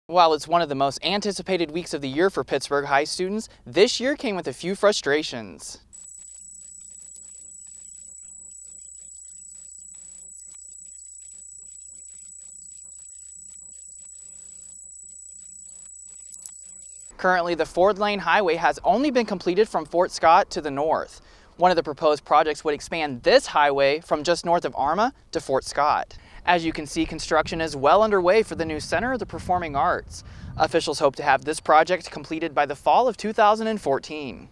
While it's one of the most anticipated weeks of the year for Pittsburgh High students, this year came with a few frustrations. Currently, the Ford-Lane Highway has only been completed from Fort Scott to the north. One of the proposed projects would expand this highway from just north of Arma to Fort Scott. As you can see, construction is well underway for the new Center of the Performing Arts. Officials hope to have this project completed by the fall of 2014.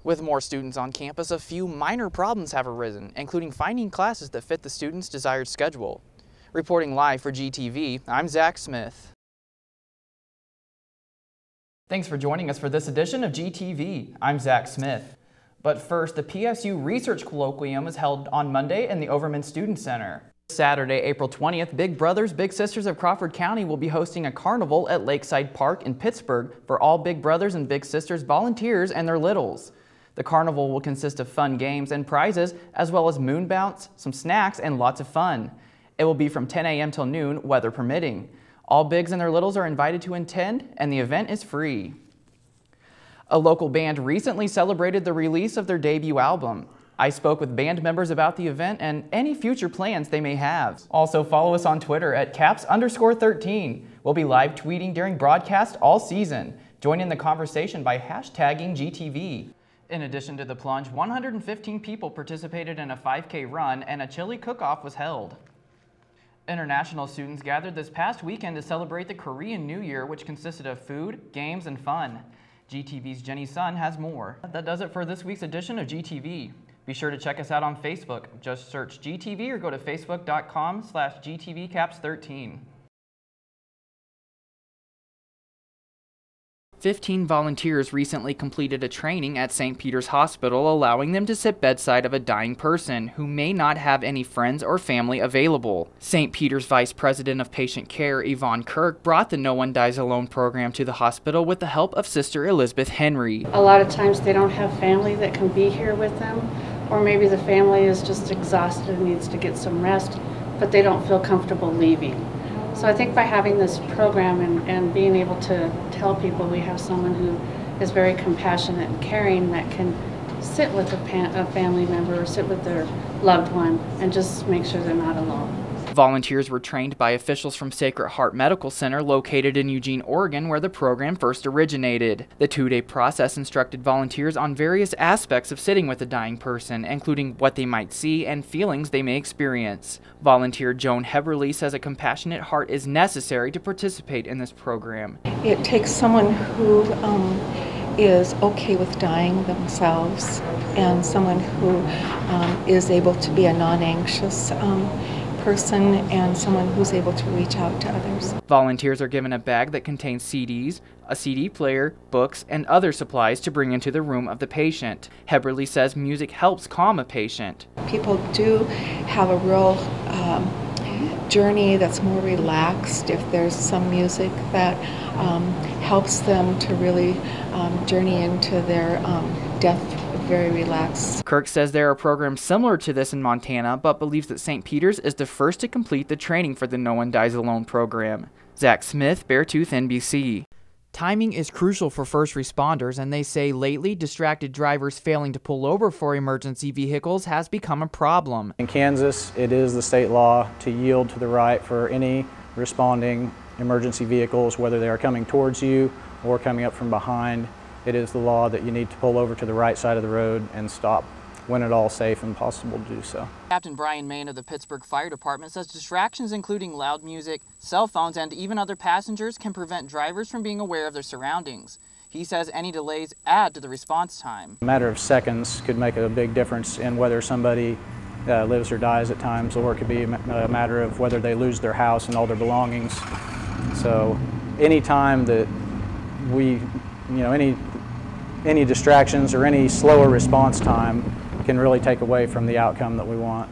With more students on campus, a few minor problems have arisen, including finding classes that fit the students' desired schedule. Reporting live for GTV, I'm Zack Smith. Thanks for joining us for this edition of GTV. I'm Zack Smith. But first, the PSU Research Colloquium is held on Monday in the Overman Student Center. Saturday, April 20th, Big Brothers Big Sisters of Crawford County will be hosting a carnival at Lakeside Park in Pittsburgh for all Big Brothers and Big Sisters volunteers and their littles. The carnival will consist of fun games and prizes, as well as moon bounce, some snacks, and lots of fun. It will be from 10 a.m. till noon, weather permitting. All bigs and their littles are invited to attend, and the event is free. A local band recently celebrated the release of their debut album. I spoke with band members about the event and any future plans they may have. Also follow us on Twitter at caps_13. We'll be live tweeting during broadcast all season. Join in the conversation by hashtagging GTV. In addition to the plunge, 115 people participated in a 5K run and a chili cook-off was held. International students gathered this past weekend to celebrate the Korean New Year, which consisted of food, games, and fun. GTV's Jenny Sun has more. That does it for this week's edition of GTV. Be sure to check us out on Facebook. Just search GTV or go to facebook.com/GTVcaps13. 15 volunteers recently completed a training at St. Peter's Hospital, allowing them to sit bedside of a dying person who may not have any friends or family available. St. Peter's Vice President of Patient Care, Yvonne Kirk, brought the No One Dies Alone program to the hospital with the help of Sister Elizabeth Henry. A lot of times they don't have family that can be here with them, or maybe the family is just exhausted and needs to get some rest, but they don't feel comfortable leaving. So I think by having this program and being able to tell people we have someone who is very compassionate and caring that can sit with a family member or sit with their loved one and just make sure they're not alone. Volunteers were trained by officials from Sacred Heart Medical Center located in Eugene, Oregon, where the program first originated. The two-day process instructed volunteers on various aspects of sitting with a dying person, including what they might see and feelings they may experience. Volunteer Joan Heberly says a compassionate heart is necessary to participate in this program. It takes someone who is okay with dying themselves and someone who is able to be a non-anxious person and someone who's able to reach out to others. Volunteers are given a bag that contains CDs, a CD player, books, and other supplies to bring into the room of the patient. Heberly says music helps calm a patient. People do have a real journey that's more relaxed if there's some music that helps them to really journey into their death very relaxed. Kirk says there are programs similar to this in Montana, but believes that St. Peter's is the first to complete the training for the No One Dies Alone program. Zack Smith, Beartooth, NBC. Timing is crucial for first responders, and they say lately distracted drivers failing to pull over for emergency vehicles has become a problem. In Kansas, it is the state law to yield to the right for any responding emergency vehicles, whether they are coming towards you or coming up from behind. It is the law that you need to pull over to the right side of the road and stop when at all safe and possible to do so. Captain Brian Main of the Pittsburgh Fire Department says distractions including loud music, cell phones, and even other passengers can prevent drivers from being aware of their surroundings. He says any delays add to the response time. A matter of seconds could make a big difference in whether somebody lives or dies at times, or it could be a matter of whether they lose their house and all their belongings. So any time that any distractions or any slower response time can really take away from the outcome that we want.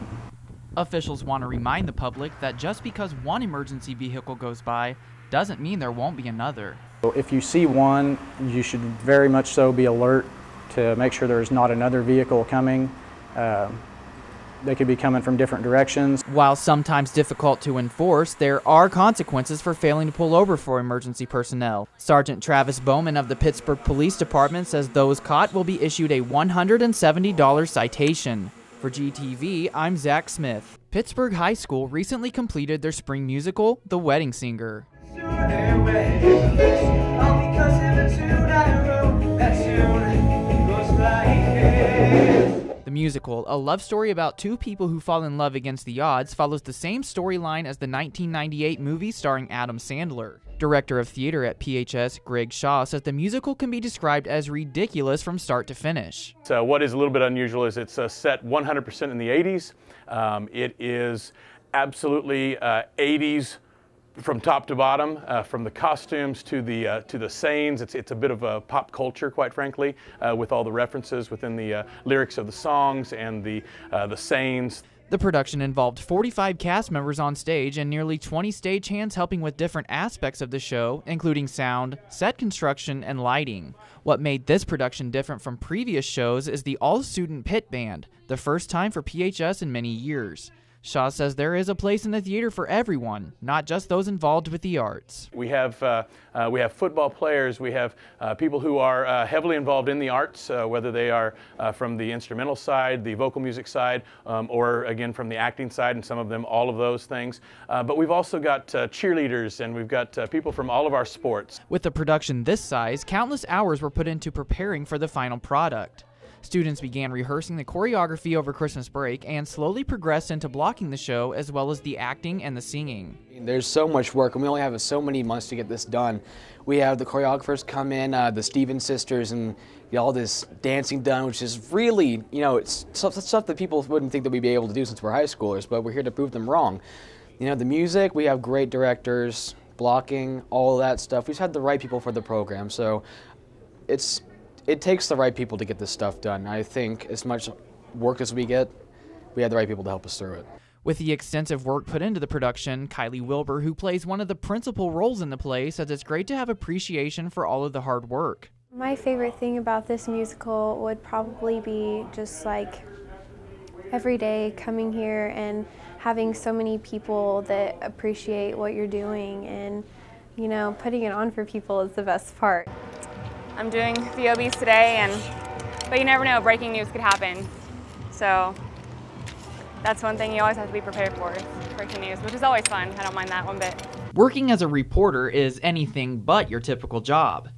Officials want to remind the public that just because one emergency vehicle goes by doesn't mean there won't be another. So if you see one, you should very much so be alert to make sure there's not another vehicle coming. They could be coming from different directions. While sometimes difficult to enforce, there are consequences for failing to pull over for emergency personnel. Sergeant Travis Bowman of the Pittsburgh Police Department says those caught will be issued a $170 citation. For GTV, I'm Zack Smith. Pittsburgh High School recently completed their spring musical, The Wedding Singer. The musical, a love story about two people who fall in love against the odds, follows the same storyline as the 1998 movie starring Adam Sandler. Director of theater at PHS, Greg Shaw, says the musical can be described as ridiculous from start to finish. So what is a little bit unusual is it's set 100% in the 80s. It is absolutely 80s from top to bottom, from the costumes to the sayings. It's a bit of a pop culture, quite frankly, with all the references within the lyrics of the songs and the sayings. The production involved 45 cast members on stage and nearly 20 stagehands helping with different aspects of the show, including sound, set construction, and lighting. What made this production different from previous shows is the all-student pit band, the first time for PHS in many years. Shaw says there is a place in the theater for everyone, not just those involved with the arts. We have football players, we have people who are heavily involved in the arts, whether they are from the instrumental side, the vocal music side, or again from the acting side, and some of them all of those things. But we've also got cheerleaders, and we've got people from all of our sports. With a production this size, countless hours were put into preparing for the final product. Students began rehearsing the choreography over Christmas break and slowly progressed into blocking the show as well as the acting and the singing. There's so much work, and we only have so many months to get this done. We have the choreographers come in, the Stevens sisters, and get all this dancing done, which is really, it's stuff that people wouldn't think that we'd be able to do since we're high schoolers, but we're here to prove them wrong. The music, we have great directors, blocking, all of that stuff. We've had the right people for the program, so it takes the right people to get this stuff done. I think as much work as we get, we have the right people to help us through it. With the extensive work put into the production, Kylie Wilbur, who plays one of the principal roles in the play, says it's great to have appreciation for all of the hard work. My favorite thing about this musical would probably be just like every day coming here and having so many people that appreciate what you're doing, and putting it on for people is the best part. I'm doing the OBs today, but you never know, breaking news could happen. So that's one thing you always have to be prepared for, is breaking news, which is always fun. I don't mind that one bit. Working as a reporter is anything but your typical job.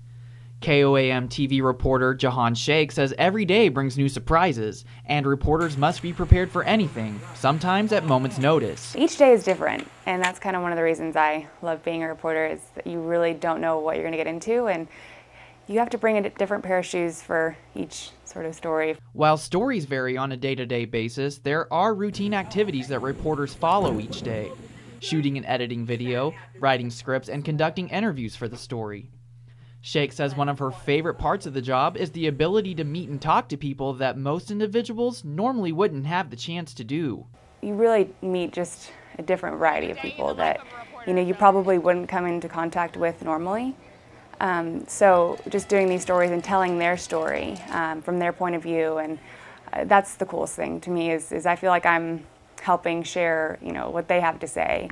KOAM TV reporter Jahan Sheikh says every day brings new surprises, and reporters must be prepared for anything, sometimes at moment's notice. Each day is different, and that's kind of one of the reasons I love being a reporter, is that you really don't know what you're going to get into, and you have to bring a different pair of shoes for each sort of story. While stories vary on a day-to-day basis, there are routine activities that reporters follow each day. Shooting and editing video, writing scripts, and conducting interviews for the story. Sheikh says one of her favorite parts of the job is the ability to meet and talk to people that most individuals normally wouldn't have the chance to do. You really meet just a different variety of people that you probably wouldn't come into contact with normally. So just doing these stories and telling their story from their point of view, and that's the coolest thing to me, is I feel like I'm helping share what they have to say.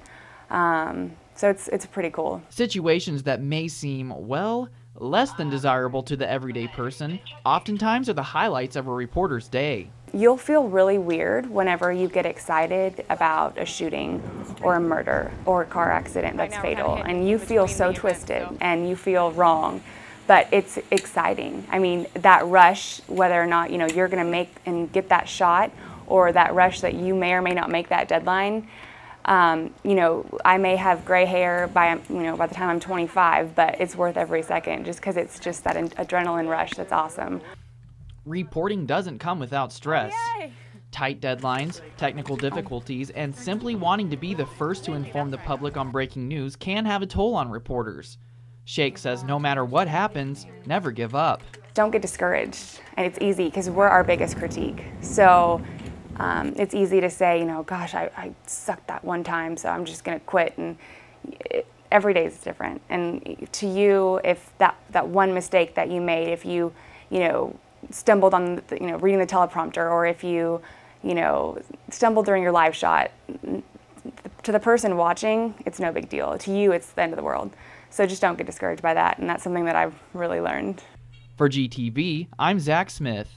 So it's pretty cool. Situations that may seem, well, less than desirable to the everyday person oftentimes are the highlights of a reporter's day. You'll feel really weird whenever you get excited about a shooting or a murder or a car accident that's fatal, and you feel so twisted and you feel wrong, but it's exciting. I mean, that rush, whether or not you're going to make and get that shot, or that rush that you may or may not make that deadline. I may have gray hair by the time I'm 25, but it's worth every second, just because it's just that adrenaline rush that's awesome. Reporting doesn't come without stress. Tight deadlines, technical difficulties, and simply wanting to be the first to inform the public on breaking news can have a toll on reporters. Sheikh says no matter what happens, never give up. Don't get discouraged, and it's easy because we're our biggest critique. So it's easy to say, gosh, I sucked that one time, so I'm just going to quit. And every day is different. And to you, if that one mistake that you made, if you stumbled on reading the teleprompter, or if you you know, stumble during your live shot, to the person watching, it's no big deal. To you, it's the end of the world. So just don't get discouraged by that, and that's something that I've really learned. For GTV, I'm Zack Smith.